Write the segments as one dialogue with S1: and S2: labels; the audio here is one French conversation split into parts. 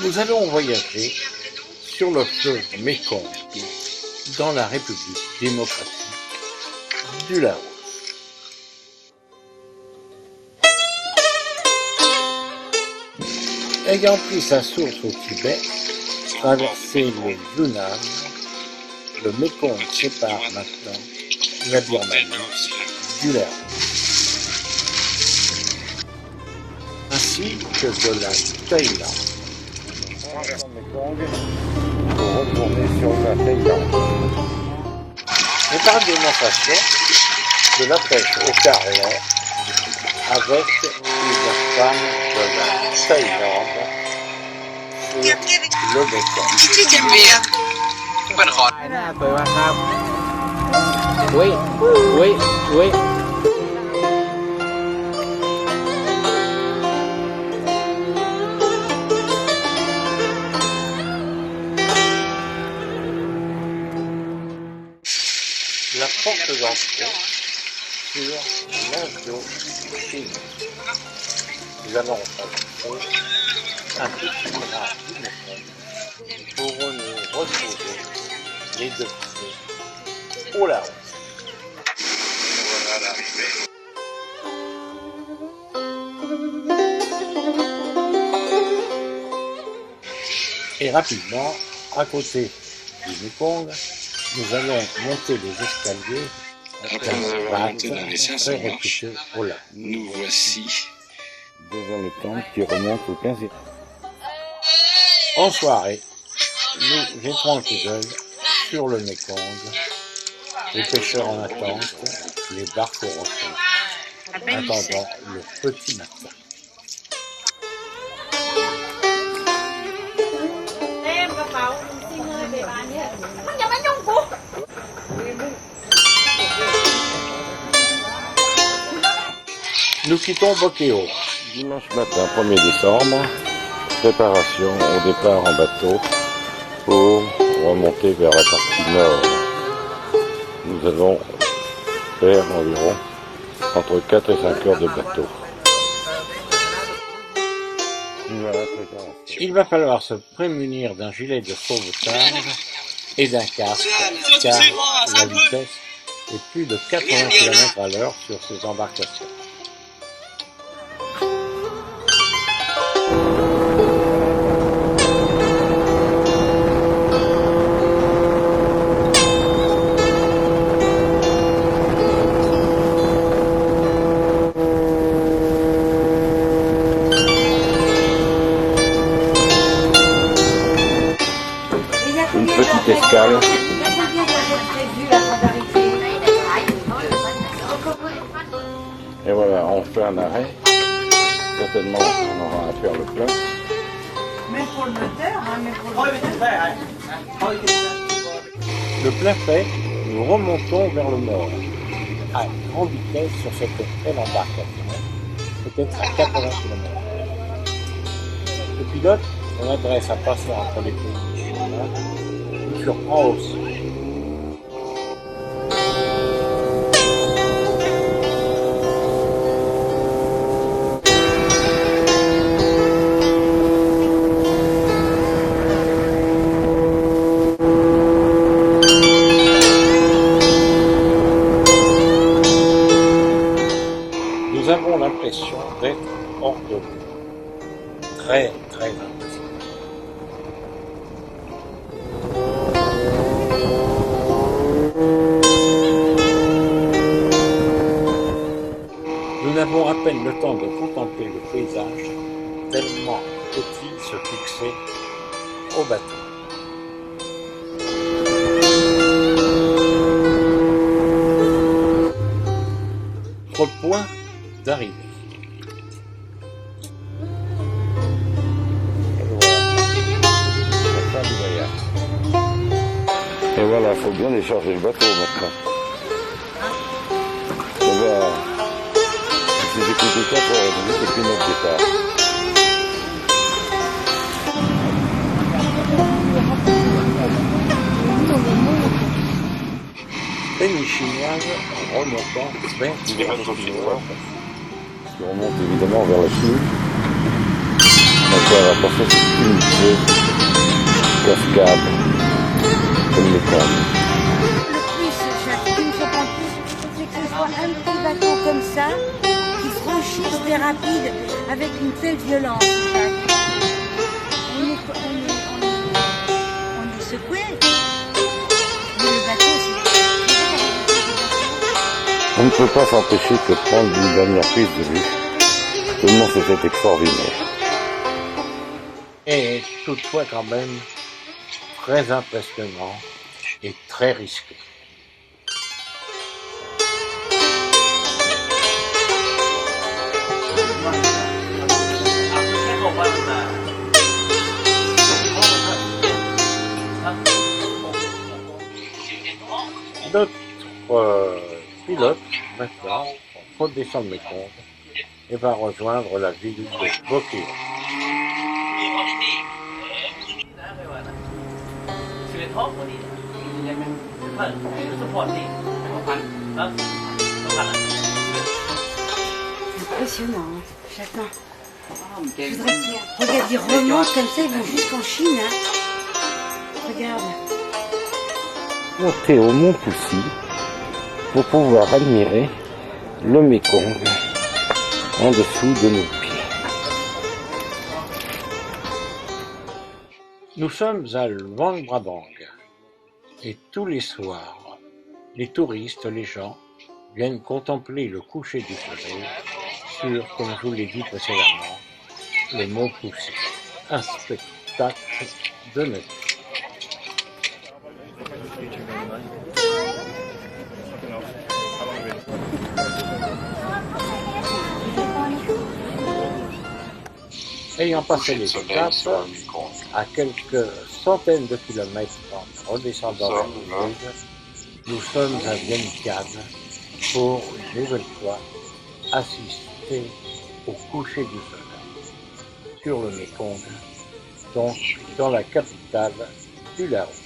S1: Nous allons voyager sur le fleuve Mékong dans la République démocratique du Laos. Ayant pris sa source au Tibet, traversé le Yunnan, le Mékong sépare maintenant la Birmanie du Laos, ainsi que de la Thaïlande. Pour retourner sur la Thaïlande. Je parle de démonstration de la pêche au carreau avec une femme de la Thaïlande sur le Mékong. oui. La porte d'entrée sur l'Indo-Chine. Nous allons passer un petit bras du Mékong pour nous retrouver les deux pieds au Laos. Voilà l'arrivée. Et rapidement, à côté du Mékong, nous allons monter les escaliers
S2: après avoir monté dans les 500
S1: très
S2: marches,
S1: réputés au Laos.
S2: nous voici
S1: Devant le temple qui remonte au 15e. En soirée, nous jettons un coup d'œil sur le Mékong, les pêcheurs en attente, les barques au repos, attendant le petit matin. Nous quittons Bokeo. Dimanche matin, 1er décembre, préparation au départ en bateau pour remonter vers la partie nord. Nous allons faire environ entre 4 et 5 heures de bateau. Il va falloir se prémunir d'un gilet de sauvetage et d'un casque, car la vitesse est plus de 80 km à l'heure sur ces embarcations. Une petite escale. Et voilà, on fait un arrêt. Certainement, on aura à faire le plein.
S3: Même pour le moteur, hein, même pour le...
S1: Le plein fait, nous remontons vers le nord, à grande vitesse sur cette belle embarcation, peut-être à 80 km. Le pilote, son adresse à passer entre les pays chinois, nous surprend aussi. Nous avons l'impression d'être hors de l'eau. Très, très impressionnant. Nous n'avons à peine le temps de contempler le paysage, tellement faut-il se fixer au bateau. Notre point d'arrivée. Et voilà, il faut bien décharger le bateau maintenant. Et ben, si j'ai coûté 4 heures, depuis notre départ. Péniche chinoise en remontant vers le chinois, qui remonte évidemment vers la Chine. Donc voilà, pour cette unité cascade comme les câbles.
S4: Le plus, Jacques, qui me surprend plus, c'est que ce soit un petit bateau comme ça, qui franchisse des rapides avec une telle violence, Jacques. On est secoué. Mais le bateau,
S1: On ne peut pas s'empêcher que de prendre une dernière prise de vue, tellement c'était extraordinaire.
S5: Et toutefois quand même très impressionnant et très risqué. Notre pilote, maintenant, redescend le Mékong et va rejoindre la ville de Bokeo.
S4: impressionnant, hein, chacun. Je voudrais dire, regarde, ils remontent comme ça, ils vont jusqu'en Chine. Hein. Regarde.
S1: Monter au Mont Poussi pour pouvoir admirer le Mékong en dessous de nos pieds.
S5: Nous sommes à Luang Prabang et tous les soirs, les touristes, les gens viennent contempler le coucher du soleil sur, comme je vous l'ai dit précédemment, le Mont Poussi. Un spectacle de nature. Ayant passé les étapes, à quelques centaines de kilomètres en redescendant la montagne, nous sommes à Vientiane pour une nouvelle fois assister au coucher du soleil sur le Mékong, donc dans la capitale du Laos.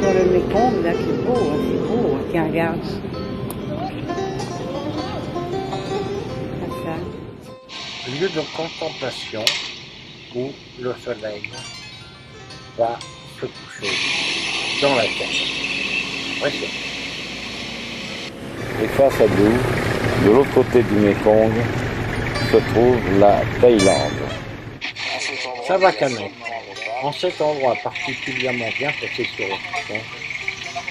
S4: Sur le Mékong, là, c'est beau, hein, c'est beau. Hein. Tiens, regarde.
S5: Lieu de contemplation où le soleil va se coucher dans la terre. Impressionnant.
S1: Et face à nous, de l'autre côté du Mékong, se trouve la Thaïlande.
S5: Savakano, en cet endroit particulièrement bien placé sur le front,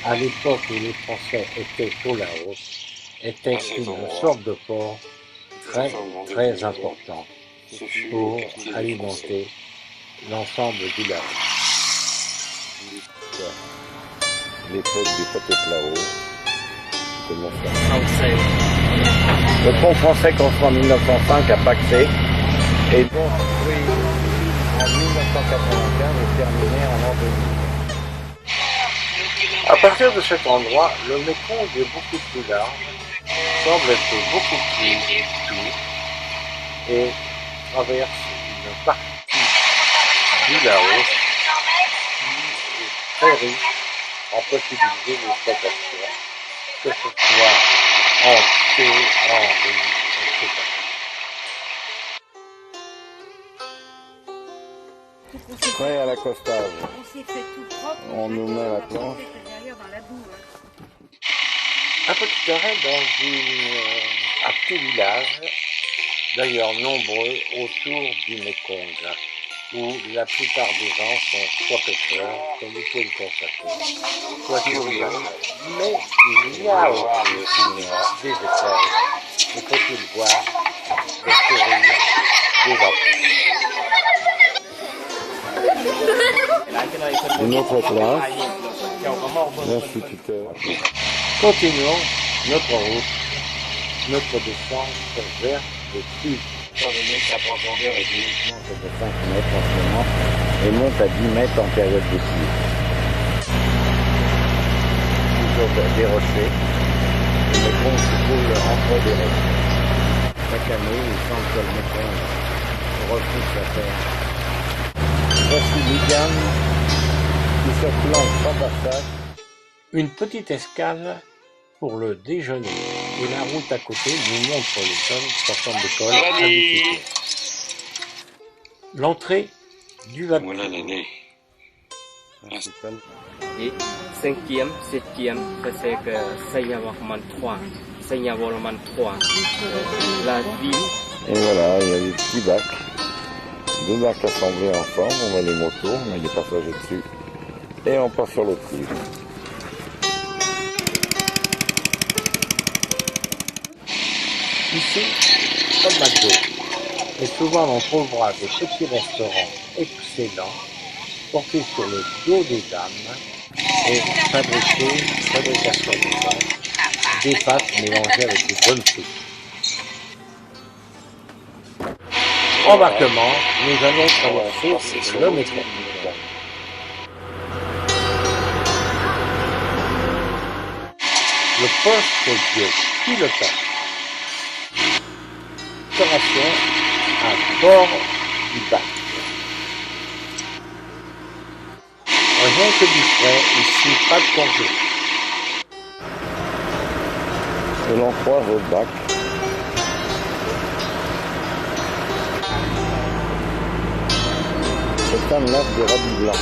S5: à l'époque où les Français étaient au Laos, était une sorte de port très important pour alimenter l'ensemble du Laos.
S1: L'époque du Pathet-Lao, comment ça? Le pont français construit en 1905 à Paxé est construit en 1995 et terminé en l'an 2000.
S5: À partir de cet endroit, le Mékong est beaucoup plus large, semble être beaucoup plus doux et traverse une partie du Laos qui est très riche en possibilités d'exploitation, que ce soit en thé, en riz, etc.
S1: Prêt à l'accostage.
S4: On s'est fait tout propre.
S1: On nous met à la planche.
S4: Derrière dans la boue. Hein.
S5: Un petit arrêt dans un petit village, d'ailleurs nombreux, autour du Mékong, où la plupart des gens sont soit pêcheurs, comme vous pouvez le constater, soit curieux. Mais il y a aussi des écoles, des petits voir, des sourires, des enfants.
S1: Une autre classe, l'instituteur.
S5: Continuons notre route, notre descente vers le sud.
S1: Étant donné que la profondeur est uniquement de 5 mètres en ce moment et monte à 10 mètres en période de pluie. Toujours des rochers, le Mékong se coule entre des rochers. Chaque année, il semble que le Mékong repousse la terre. Voici Ligan qui se plante sans passage.
S5: Une petite escale pour le déjeuner et la route à côté nous montre les jeunes sortant d'école à bicyclette. L'entrée du bateau.
S2: Voilà l'année.
S6: Et 5e, 7e, ça c'est que Sayawarman 3. Sayawarman 3. La ville.
S1: Et voilà, il y a des petits bacs. 2 bacs assemblés ensemble, on met les motos, on met les passagers dessus. Et on passe sur l'autre rive.
S5: Ici, comme McDo. Et souvent on trouvera des petits restaurants excellents, portés sur le dos des dames et fabrication des pâtes mélangées avec des bonnes frites. Embarquement, nous allons traverser le Mékong. Le poste de pilotage. Opération à bord du bac. Rien que du frais, ici pas de congé.
S1: Et l'on croise au bac. C'est un lac de radis blanc.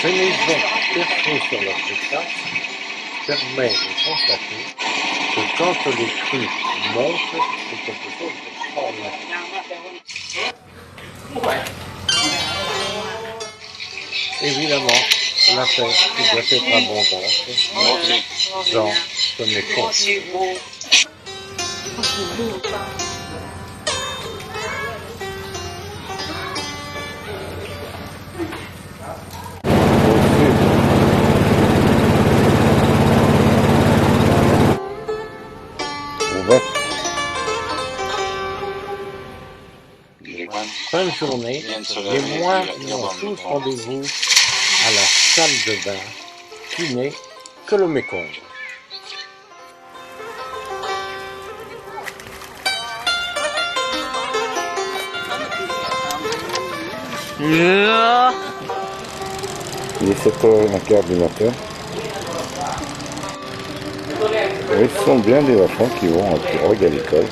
S5: Ces maisons percées sur leur spectacle permet de constater que quand les crues montent, c'est quelque chose d'extraordinaire. Évidemment, la pêche qui doit être abondante dans ce Mékong. Fin de journée, les moines ont tous rendez-vous à la salle de bain qui n'est que le Mékong.
S1: Il est 7h15 du matin. Et ce sont bien des enfants qui vont en pirogue à l'école.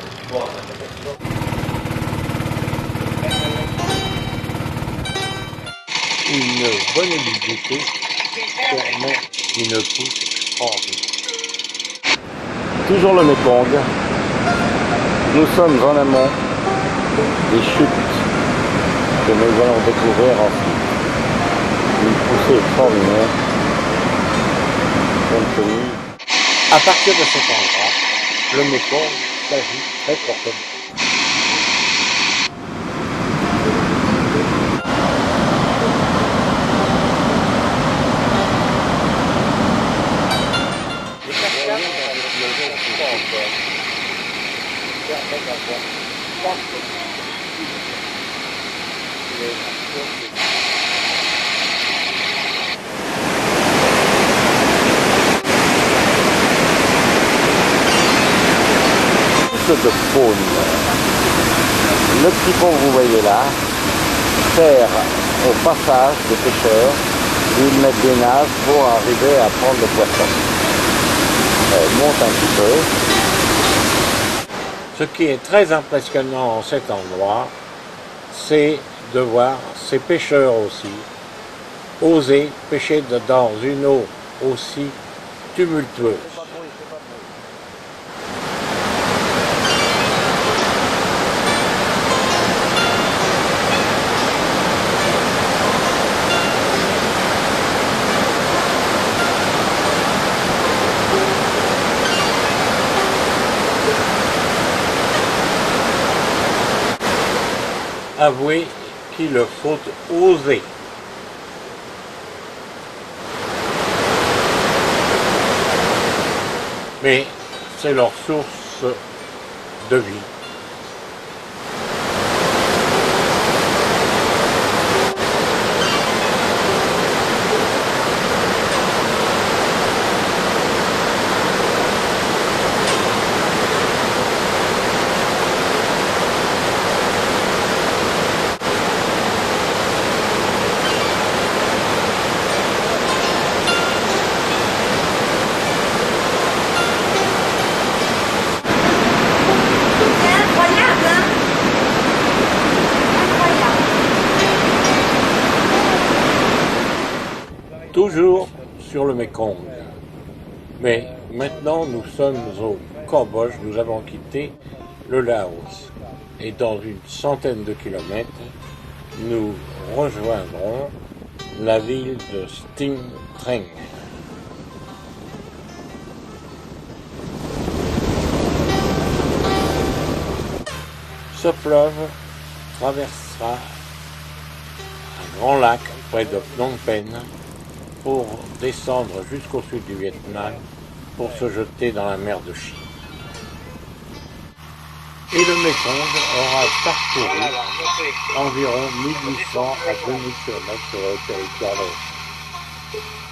S5: Une bonne humidité permet une pousse extraordinaire.
S1: Toujours le Mékong. Nous sommes en amont des chutes que nous allons découvrir ensuite. Une poussée extraordinaire. Compte tenu.
S5: À partir de cet endroit, le Mékong s'agit très fortement.
S1: De faune. Le petit pont que vous voyez là sert au passage des pêcheurs où ils mettent des nages pour arriver à prendre le poisson. Elle monte un petit peu.
S5: Ce qui est très impressionnant en cet endroit, c'est de voir ces pêcheurs aussi oser pêcher dans une eau aussi tumultueuse. Avouez qu'il faut oser. Mais c'est leur source de vie. sur le Mékong. Mais maintenant, nous sommes au Cambodge, nous avons quitté le Laos. Et dans une centaine de kilomètres, nous rejoindrons la ville de Sting Treng. Ce fleuve traversera un grand lac près de Phnom Penh pour descendre jusqu'au sud du Vietnam pour se jeter dans la mer de Chine. Et le Mékong aura parcouru environ 1800 à 2000 km sur le territoire laotien.